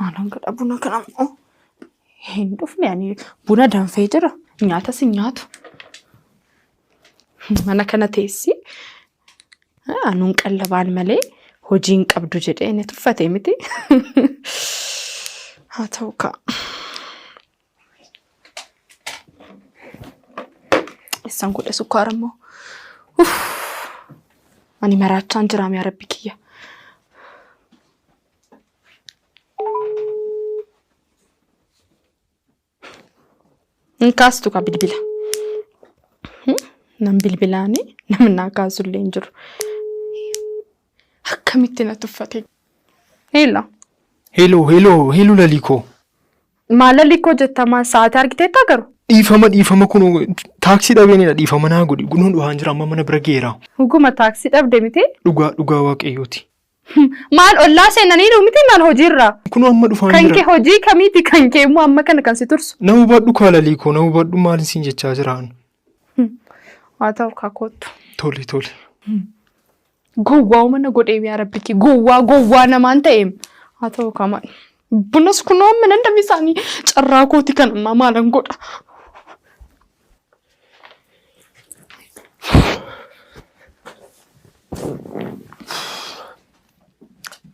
Maalaan gadhaa buna kana immoo hin dhufne ani buna danfee jira nyaata si nyaatu. Mana kana teessi anuun qallabaan malee hojiin qabdu jedhee inni tuffate miti. Haa ta'u kaa. Isaan godhe sukkaara immoo. Ani maraachaan jiraame yaa Rabbi kiyya. Nkaastu ka bilbila. Nam bilbilaani namni kaasullee hin jiru. Akkamitti na tuffate. Heela. Heeloo Lalikoo. Maal Lalikoo jettamaa sa'aatii argiteetta garu? Dhiifama kun taaksii dhabeenidha dhiifama naa godhi. Gunuun dhuhaan jira amma mana bira geera. Huguma taaksii dhabde miti? Dhugaa waaqayyooti. Maal ollaa seenanii miti maal hojiirraa? Kun amma dhufaan jira. Kan kee hojii kamiiti kan kee immoo amma kana kan si tursu? Na hubadhu kaa Lalikoo na hubadhu maal siin jechaa jiraan. Haa ta'u kaakottu. Tole. Gowwaa mana godhee yaa Rabbi kee gowwaa namaan ta'eem. Haa ta'u kamaan. Bunas kunoo amma nan dammi isaanii carraa kooti kan ammaa maalan godha.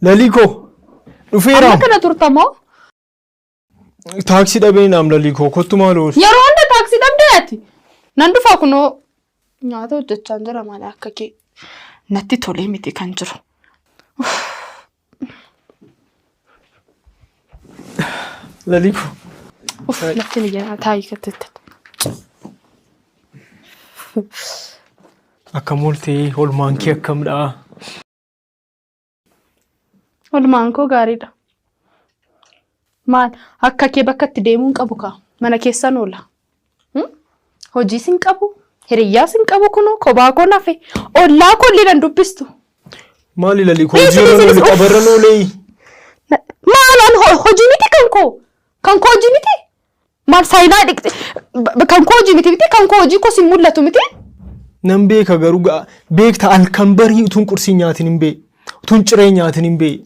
Lalikoo dhufeera. Amma kana turtamoo? Taaksii dhabee naam Lalikoo kottu maal oolu? Yeroo hunda taaksii dhabdeeti. Nan dhufaa kunoo nyaata hojjechaa jira malee akka kee natti tolee miti kan jiru. Lalikoo. Natti ni jira taa'ii katteetta. Akkam ooltee olmaan kee akkamdhaa? Olmaan koo gaariidha. Maal akka kee bakka itti deemuun qabu kaa mana keessan oola. Hojii sin qabu hiriyyaa sin qabu kunoo kophaa koo nafe ollaa kolli nan dubbistu. Maali Lalikoo hojii qabarran oolee? Maalaan hojii miti kan koo hojii miti. Maal saayinaa dhiqxe kan koo hojii miti kan koo hojii koo sin mul'atu miti. Nan beeka garuu beekta halkan barii utuun qursii nyaatin hin bee utuun ciree nyaatin hin bee.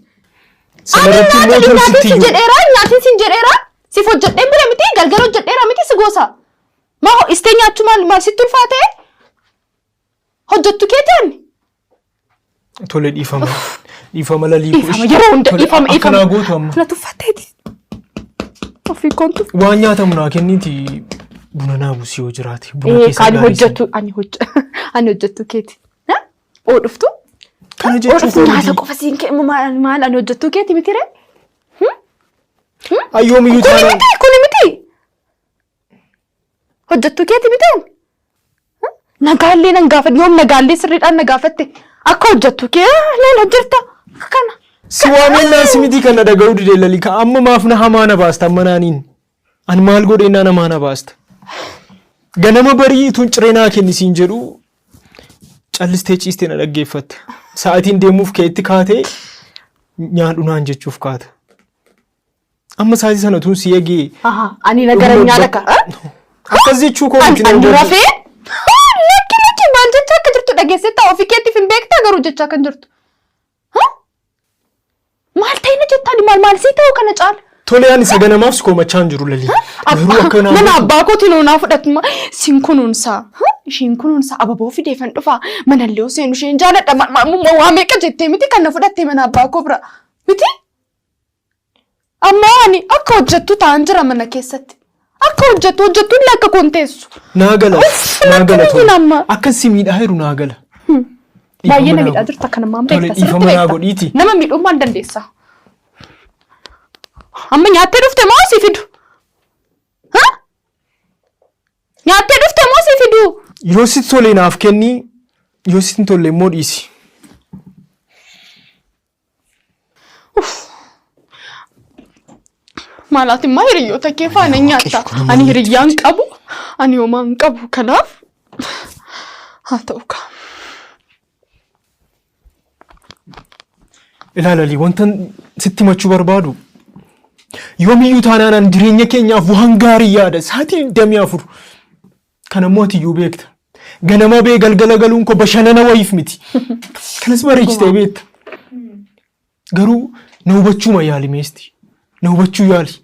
Nyaatin sin jedheera siif hojjedhee bira miti galgala hojjedheera miti si goosa. Maa istee nyaachuu maal sitti ulfaatee? Hojjettu keetiin? Tole dhiifama Lalikoo. Dhiifama yeroo hunda dhiifama. Akkanaa gootu amma. Na tuffatteeti. Ofii koontu. Waan nyaatamu naa kenniiti buna naa buusii yoo jiraate. Ani hojjettu keeti. Oo dhuftu? Kana jechuun nyaata qofa siin kennu maal ani hojjettu keeti miti ree? Ayyoomiyyuu taanaan. Kuni miti. Hojjettu keeti miti. Nagaallee nan gaafadhe yoom nagaallee sirriidhaan na gaafatte akka hojjettu kee naan hojjetta kana. Si waameen naasi miti kana dhaga'uu didee Lalikaa amma maaf na hamaa na baasta amma naaniin. Ani maal godhee naa namaa na baasta. Ganama barii tun ciree naa kennisiin jedhu callistee ciistee na dhaggeeffatte. Sa'aatiin deemuuf keetti kaatee nyaadhu naan jechuuf kaata. Amma sa'aatii sana tun si eegee. Ani nagara nyaata ka. Akkas jechuu koo miti nan rafee. Lakki maal jechaa akka jirtu dhageessetta ofii keetiif hin beektaa garuu jechaa kan jirtu. Maal ta'ina jettaan maal sii ta'u kana caala. Tole ani saganamaaf si koomachaa hin jiru Lalii. Mana abbaa kootiin onaa fudhatuma siin kunuunsaa. Isheen kunuunsaa ababoo fideefan dhufaa manallee osoo isheen jaaladha waa meeqa jettee miti kan na fudhattee mana abbaa koo bira miti. Amma ani akka hojjettu ta'an jira mana keessatti. Akka hojjettuun lakka koon teessu. Naagala tole. Akka si miidhaa jiru naagala. Baay'ee na miidhaa jirtu akka namaan beekta. Dhiifama naa godhiiti. Nama miidhuu maal dandeessa? Amma nyaattee dhufte moo si fidu? Nyaattee dhufte moo si fidu? Yoo sitti tole naaf kenni yoo sitti tolle immoo dhiisi. Maalaati maa hiriyoota kee faana nyaatta. Ani hiriyyaan qabu ani homaan qabu kanaaf haa ta'u kaa. Ilaalali wantan sitti machuu barbaadu. Yoomiyyuu taanaan jireenya keenyaaf waan gaarii yaada sa'aatii 24 kana mootiyyuu beekta. Ganama bee galgala galuun ko bashannana wayiif miti. Kanas bareechitee beekta. Garuu na hubachuu ma yaalimeesti. na hubachuu yaali.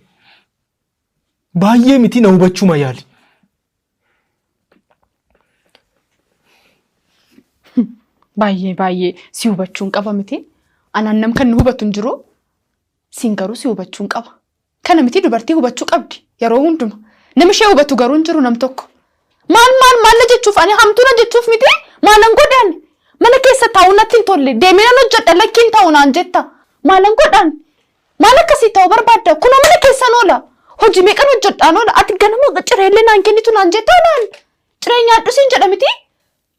Baay'ee miti na hubachuma yaali. Baay'ee si hubachuun qaba miti. Anaan nam kan nu hubatu hin jiru. Siin garuu si hubachuun qaba. Kana miti dubartii hubachuu qabdi yeroo hunduma. Namni ishee hubatu garuu hin jiru nam tokko. Maal jechuuf ani hamtuu na jechuuf miti. Maalan godhan mana keessa taa'uu natti hin tolle deemee nan hojjedha lakkiin taa'u naan jetta. Maalan godhan maal akkasii ta'uu barbaadda kunoo mana keessan oola. Hojii meeqan hojjedhaan oola ati ganama cireellee naan kennitu naan jettaa naan. Ciree nyaadhu siin jedha miti.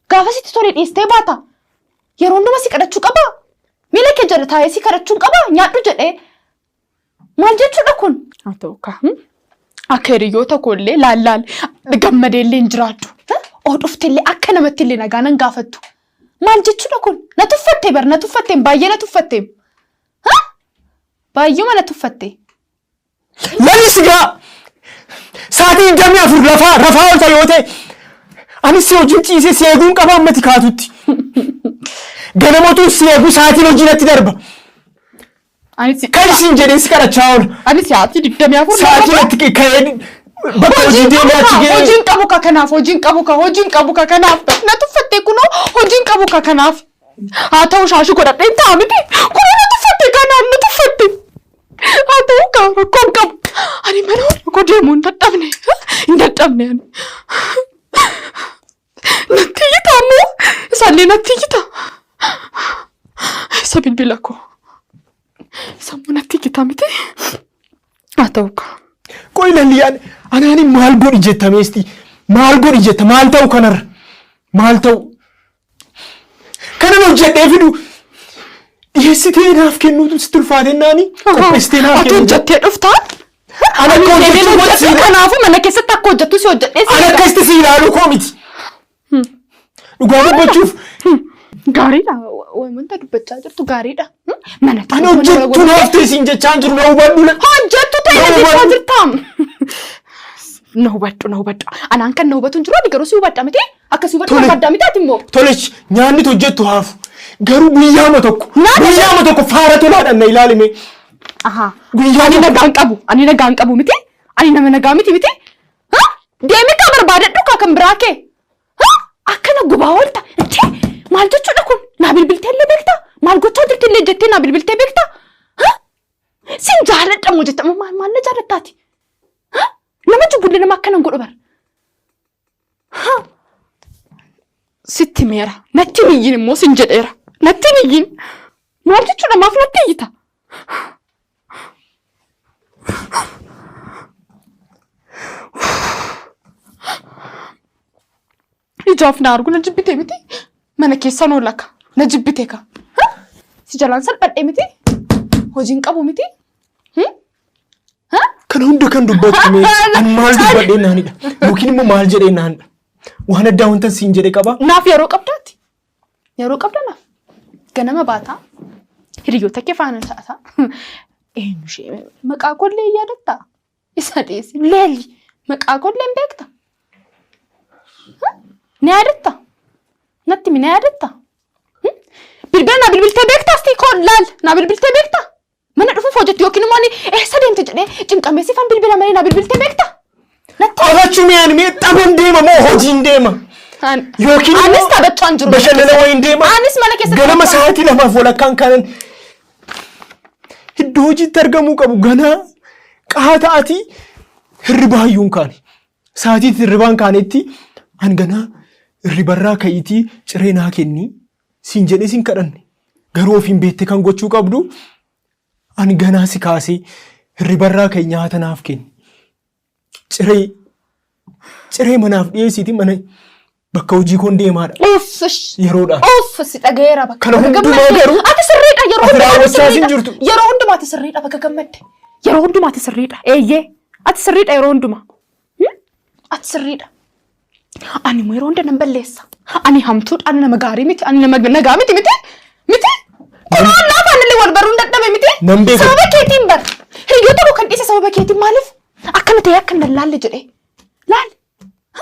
Gaafa sitti tole dhiistee baata. Yeroo hundumaa si kadhachuu qaba. Miila kee jala taa'ee si kadhachuun qaba. Nyaadhu jedhee. Maal jechuudha kun? Haa ta'u kaa. Akka hiriyoota koollee laal gammadeellee hin jiraadhu. Oo dhuftellee akka namatti illee nagaa nan gaafattu. Maal jechuudha kun? Na tuffattee bar na tuffattee baay'ee na tuffattee. Baay'uma na tuffattee. Lalis gaa sa'aatiin 24 rafaa oolta yoo ta'e anis si wajjin ciisee si eeguun qaba ammati kaatutti. Ganamootu si eeguu sa'aatiin hojii natti darba. Kan isin jedhee si kadhachaa oola. Ani sa'aatii 24 sa'aatii natti ka'ee bakka hojii deemee achi ga'ee. Hojiin qabu ka kanaaf hojiin qabu ka kanaaf na tuffattee kunoo hojiin qabu ka kanaaf. Haa ta'u shaashii godhadhee hin ta'a miti. Kunoo na tuffattee kanaaf na tuffattee. Haa ta'u kaa rakkoon qabu. Ani mana hojii deemuu hin dadhabne ani. Natti iyyita ammoo isaallee natti iyyita. Isa bilbila koo. Sammuu natti iyyita miti. Haa ta'u kaa. Qoy lalliyaan anaani maal godhi jetta meesti? Maal godhi jetta? Maal ta'u kanarra? Maal ta'u? Kanan hojjedhee fidu dhiyeessitee naaf kennuutu sitti ulfaatennaani qopheessitee naaf kennu. Ati hojjettee dhuftaa? Ana akka hojjechuu godhi kanaafuu mana keessatti akka hojjettu si hojjedhee ana akkasitti si ilaaluu koo miti. Dhugaa dubbachuuf. Gaariidha. Wanta dubbachaa jirtu gaariidha. Mana ana hojjettu naaftee siin jechaan jiru na hubadhu. Hojjettu ta'ee jechaa jirtaam. Na hubadhu. Anaan kan na hubatu hin jiru garuu si hubadha miti. Akkasii hubadhu barbaaddaa miti ati immoo. Tolech nyaanni hojjettu haafu. Garuu guyyaama tokko faara tolaadhaan na ilaalime. Ani nagaa hin qabu miti. Ani nama nagaa miti. Deemee kaa barbaadadhu kaa kan biraa kee. Akkana gubaa oolta. Maal jechuudha kun? Naa bilbiltee illee beektaa? Maal gochaa jirti illee jettee naa bilbiltee beektaa? Sin jaaladha moo jetta maal na jaalattaati? Nama jibbullee nama akkana godhu bara. Sitti meera. Natti miyyiin immoo sin jedheera. Natti miyyiin. Maal jechuudha maaf natti iyyita? Ijaaf na argu na jibbitee miti. Mana keessan oolaka. Na jibbitee ka. Si jalaan salphadhee miti. Hojiin qabu miti. Kana hunda kan dubbattu mee an maal dubbadhee naanidha yookiin immoo maal jedhee naanidha. Waan addaa wanta siin jedhe qaba. Naaf yeroo qabdaati. Yeroo qabda naaf. Ganama baataa. Hiriyoota kee faana ta'ata. Eenyu ishee maqaa kollee yaadatta? Isa dheessi leelli maqaa kollee hin beekta? Ni yaadatta? Natti mi ni yaadatta? Bilbila naa bilbiltee beektaa asti koon laal naa bilbiltee beektaa? Mana dhufuuf hojjetu yookiin immoo ani eessa deemte jedhee cinqamee sifan bilbila malee naa bilbiltee beektaa? Qabachuu mi'aan mee taphaan deema moo hojiin deema? Yookiin anis taphachaan jiru. Bashannana wayiin deema. Anis mana keessatti ganama sa'aatii 2 walakkaan kanan iddoo hojiitti argamuu qabu ganaa qahaa ta'atii hirribaayyuun kaane. Sa'aatiitti hirribaan kaanetti an ganaa hirribarraa ka'iitii ciree naa kenni siin jedhee siin kadhanne. Garuu ofiin beekte kan gochuu qabdu an ganaa si kaasee hirribarraa ka'ii nyaata naaf kenni. Ciree manaaf dhiyeessiiti mana bakka hojii koon deemaadha. Yeroodhaan. Si dhagayeera bakka. Kana hundumaa garuu ati sirriidha yeroo hundumaa. Yeroo hundumaa ati sirriidha bakka gammadde. Yeroo hundumaa ati sirriidha. Eeyyee ati sirriidha yeroo hundumaa. Ati sirriidha. Ani immoo yeroo hunda nan balleessa. Ani hamtuudha. Ani nama gaarii miti. Ani nama nagaa miti. Kunoo lafa anillee wal baruun dadhabe miti. Sababa keetiin bara. Hiriyoota koo kan dhiise sababa keetiin maaliif? Akkana ta'ee akka hin laalle jedhee. Laal.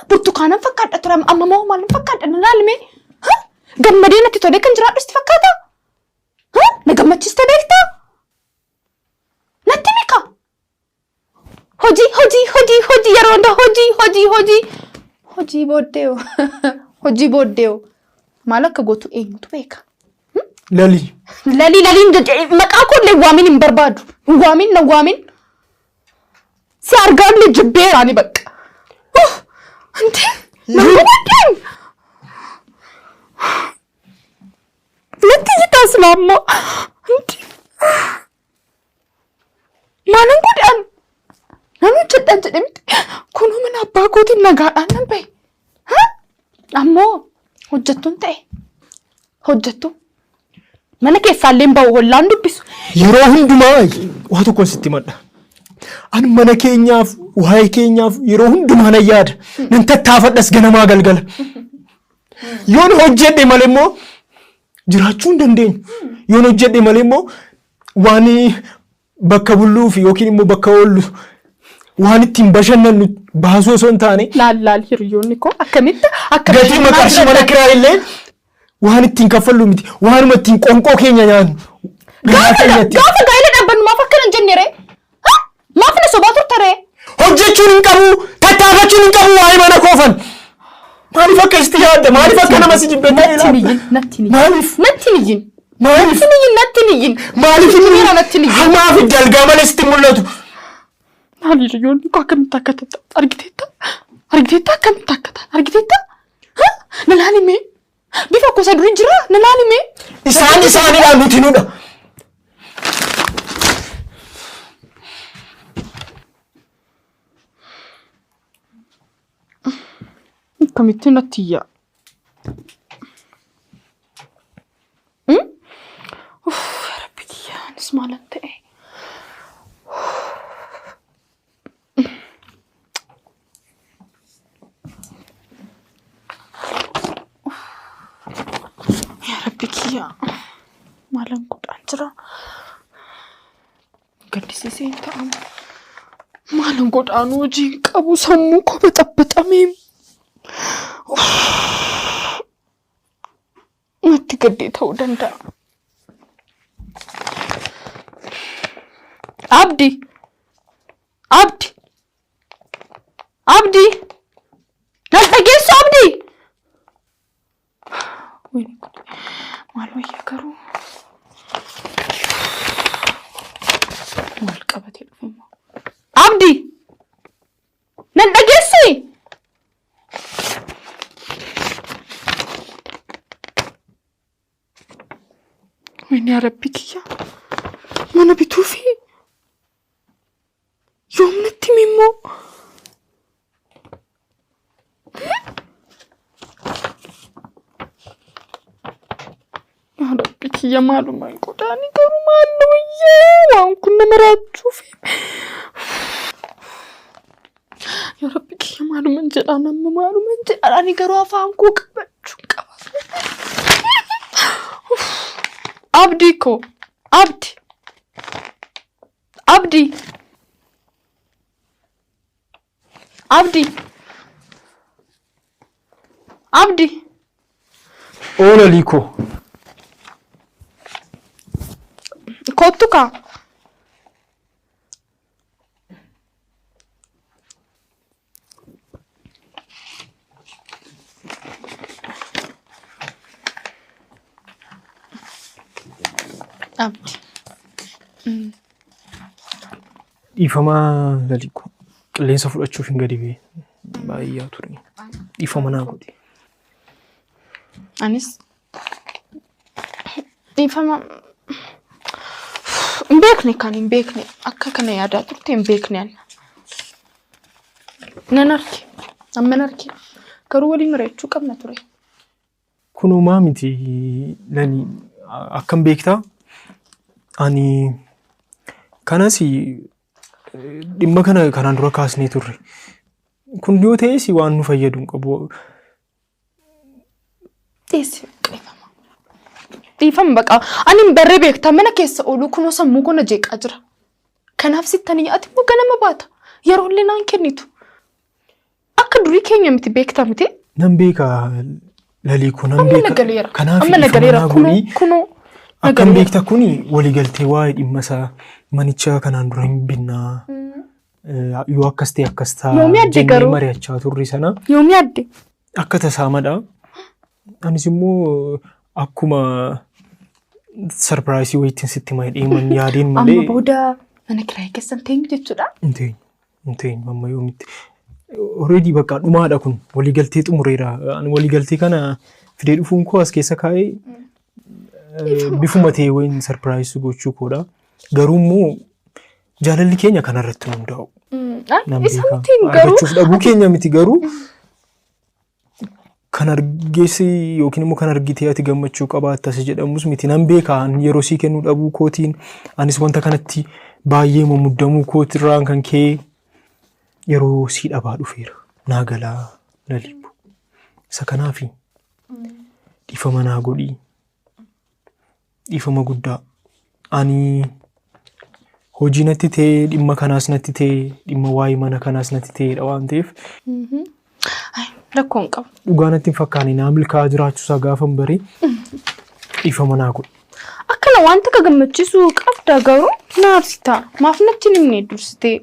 Burtukaanaan fakkaadha ture amma moo maal fakkaadha na laalme? Gammadee natti tolee kan jiraadhu sitti fakkaata? Na gammachiiste beektaa? Natti mika? hojii yeroo hunda hojii booddee hojii booddee maal akka gootu eenyutu beeka? Laliin maqaa koollee waamin hin barbaadu. Waamin si argaanne jibbeeraani bakka. Ante namootaan natti jitaas laammoo ante maalan godhaan nanu jedhan jedhamti kunoo mana abbaa kootiin nagaadhaan nan bahe ammoo hojjettuun ta'e hojjettu mana keessaallee bahu hollaan dubbisu yeroo hundumaa waa tokko sitti madda an mana keenyaaf waa'ee keenyaaf yeroo hundumaa nan yaada nan tattaafadhas ganamaa galgala yoon hojjedhe malee immoo jiraachuu hin dandeenyu yoon hojjedhe malee immoo waan bakka bulluuf yookiin immoo bakka oollu waan ittiin bashannannu baasuu osoo hin taane laal hiriyoonni koo akkamitti gatii maqarshii mana kiraa illee waan ittiin kaffallu miti waanuma ittiin qonqoo keenya nyaannu gaafa gaa'ela dhaabbannu maaf akkana hin jennere maaf na sobaa turtare hojjechuun hin qabu tattaafachuun hin qabu waa'ee mana koofan maaliif akkasitti yaadda maaliif akka nama si jibbetta maaliif hamaaf dalgaa malee sitti mul'atu hiriyoonni koo akkamitti akka ta'u argiteetta akkamitti akka ta'u argiteetta na laalimee bifa gosa durii jira na laalimee isaanidhaan nuti nudha akkamitti natti yaa rabbi kiyyaanis maalan ta'e rabbi kiyyaa maalan godhaan jira gaddisiisee hin ta'amu maalan godhaan hojii hin qabu sammuu koo baxabaxamee natti gaddee ta'uu danda'a. Abdi nan dhageessu Abdi maal wayyaa garuu maal qabatee dhufe immoo Abdi nan dhageessi wayyaa rabbi kiyya mana bituu fi yoomnatti immoo rabbi kiyya maaluma hin godhaani garuu maallu wayyaa waan kun nama raachuuf yaa rabbi kiyya maaluma hin jedhaan amma maaluma hin jedhaan garuu afaan koo qabachuu qaba. Abdi ko Abdi Ola liko kottu ka Abdi dhiifamaa laliko qilleensa fudhachuuf hin gadi bee baay'ee ture dhiifama naa godhi anis dhiifama hin beekne akka kana yaadaa turte hin beekne nan arge garuu waliin mari'achuu qabna ture kunumaa miti lali akkam beektaa ani kanas dhimma kana kanaan dura kaasnee turre kun yoo ta'es waan nu fayyadu hin qabu dhiifama baqa ani hin barree beektaa mana keessa ooluu kunoo sammuu koo jeeqaa jira kanaaf sittanii ati immoo ganama baata yeroo illee naan kennitu akka durii keenya miti beektaa miti nan beeka lalii kun nan beeka kanaaf nagaleera kunoo akkam beektaa kuni waliigaltee waa'ee dhimma isaa manicha kanaan dura hin binnaa yoo akkas ta'e akkas ta'a Yoomii adde jennee garuu. mari'achaa turre sana Yoomii adde. akka tasaamadha. Anis immoo akkuma sarpiraayisii wayiitiin sitti deeman yaadeen malee. Amma booda mana kiraayii keessan teenyu jechuudha. Hin amma yoomitti. Already bakka dhumaadha kun waliigaltee xumureera. Waliigaltee kana fidee dhufuun koo as keessa kaa'ee bifuma ta'e wayiin sarpiraayisii gochuu koodha. Garuu immoo jaalalli keenya kanarratti hundaa'u. Isa mitiin garuu. Argachuuf dhabuu keenya miti garuu kan argeessi yookiin immoo kan argitee ati gammachuu qabaattas jedhamus miti nan beekaa yeroo sii kennuu dhabuu kootiin anis wanta kanatti baay'ee muddamuu kootirraan kan kee yeroo sii dhabaa dhufeera. Naa galaa lalibu. Isa kanaafi dhiifama naa godhii. Dhiifama guddaa. Ani hojii natti ta'e dhimma kanaas natti ta'e dhimma waa'ee mana kanaas natti ta'edha waan ta'eef. Rakkoon qaba. Dhugaa natti hin fakkaane naa milkaa'aa jiraachuusaa gaafan baree dhiifama naa godhi. Akkana wanta ka gammachiisu qabda garuu naafsita. Maaf natti hin himne dursitee.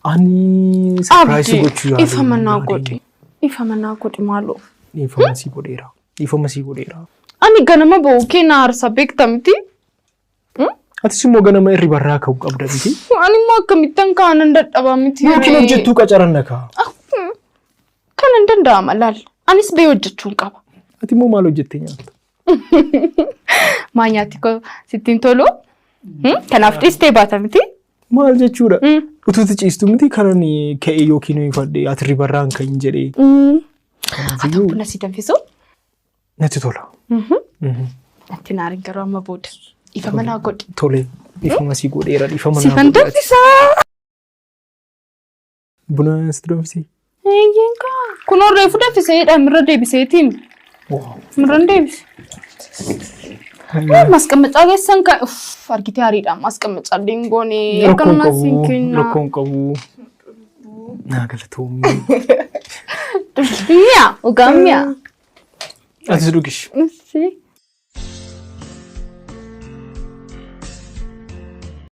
Ani sarpiraayisii gochuu yaadu. Dhiifama naa godhi. Dhiifama naa godhi maaloo. Dhiifama sii godheera. Dhiifama sii godheera. Ani ganama ba'uu kee na aarsa beekta miti. Atis immoo ganama irri barraa ka'uu qabda miti. Ani immoo akkamittan kaanan dadhabaa miti. Yookiin hojjettuu qacaranna ka'a. Kanan danda'ama laal. Anis bee hojjechuun qaba. Ati immoo maal hojjettee nyaatta? Maa nyaatti koo sittiin tolu? Kanaaf dhiistee baata miti? Maal jechuudha? Utuuti ciistu miti kanan ka'ee yookiin fadhee ati irri barraan ka'in jedhee. Ati buna si danfisu? Natti tola. Natti naarin garuu amma booda. Dhiifama naa godhi. Tole. Dhiifama sii godheera. Dhiifama naa Sifan danfisaa. Buna sitti danfisee? Eeyyeen kaa. Kunoo reefu danfiseedha mirra deebiseetiin. Mirra deebise. Maasqamacaa keessan ka argitee hariidha. Maasqamacaa dingoonee. Rakkoon qabu. Naa galatoomii. Mi'a. Ogaa mi'a. Atis dhugish. Si.